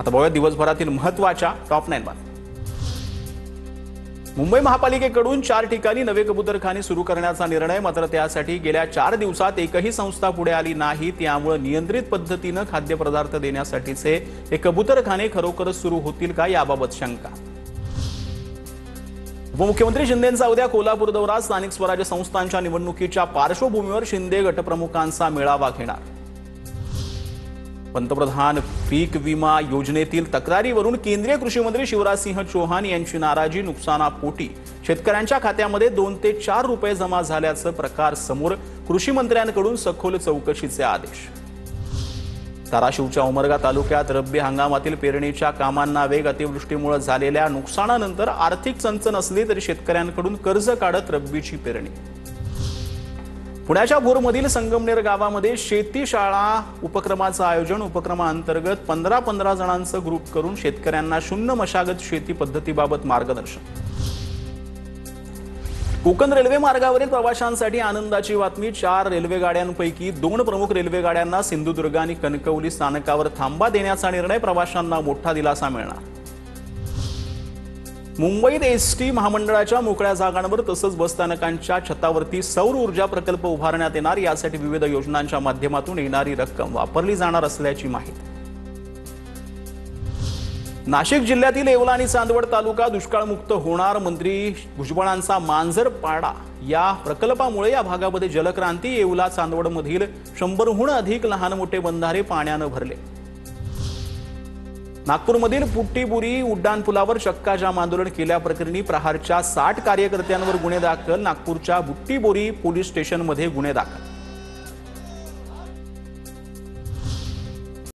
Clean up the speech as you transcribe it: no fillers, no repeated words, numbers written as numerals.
आता बघूया दिवसभरातील महत्त्वाच्या टॉप 9 बातम्या। मुंबई महापालिकेकडून 4 ठिकाणी नवे कबूतरखाने सुरू करण्याचा निर्णय, मात्र त्यासाठी गेल्या 4 दिवसात एकही संस्था पुढे आली नाही। त्यामुळे नियंत्रित पद्धतीने खाद्यपदार्थ देण्यासाठीचे हे कबूतरखाने खरोखरच सुरू होतील का याबाबत शंका। उपमुख्यमंत्री शिंदेंचा उद्या कोल्हापूर दौरा, स्थानिक स्वराज्य संस्थांच्या निवडणुकीच्या पार्श्वभूमीवर शिंदे गटप्रमुखांचा मेळावा घेणार। पंतप्रधान पीक विमा योजनेतील तक्रारीवरून केंद्रीय कृषी मंत्री शिवराजसिंह चौहान यांची नाराजी, नुकसानापोटी शेतकऱ्यांच्या खात्यामध्ये 2 ते 4 रुपये जमा झाल्याचा प्रकार समोर, कृषी मंत्र्यांकडून सखोल चौकशीचे आदेश। धाराशिवच्या उमरगा तालुक्यात रब्बी हंगामातील पेरणीच्या कामांना वेग, अतिवृष्टीमुळे झालेल्या नुकसानानंतर आर्थिक चणचण असली तरी शेतकऱ्यांकडून कर्ज काढत रब्बीची पेरणी। पुण्याच्या भोरमधील संगमनेर गावामध्ये शेती शाळा उपक्रमाचं आयोजन, उपक्रमाअंतर्गत 15-15 जणांचं ग्रुप करून शेतकऱ्यांना शून्य मशागत शेती पद्धतीबाबत मार्गदर्शन। कोकण रेल्वे मार्गावरील प्रवाशांसाठी आनंदाची बातमी, 4 रेल्वे गाड्यांपैकी 2 प्रमुख रेल्वे गाड्यांना सिंधुदुर्ग आणि कणकवली स्थानकावर थांबा देण्याचा निर्णय, प्रवाशांना मोठा दिलासा मिळणार। मुंबईत एसटी महामंडळाच्या मोकळ्या जागांवर तसंच बसस्थानकांच्या छतावरती सौर ऊर्जा प्रकल्प उभारण्यात येणार। यासाठी विविध योजनांच्या माध्यमातून येणारी रक्कम वापरली जाणार असल्याची माहिती। नाशिक जिल्ह्यातील येवला आणि चांदवड तालुका दुष्काळमुक्त होणार, मंत्री भुजबळांचा मांजरपाडा या प्रकल्पामुळे या भागामध्ये जलक्रांती। येवला चांदवडमधील 100हून अधिक लहान मोठे बंधारे पाण्याने भरले। नागपूरमधील पुट्टीबुरी उड्डाणपुलावर चक्काजाम आंदोलन केल्याप्रकरणी प्रहारच्या 60 कार्यकर्त्यांवर गुन्हे दाखल, नागपूरच्या बुट्टीबोरी पोलीस स्टेशनमध्ये गुन्हे दाखल।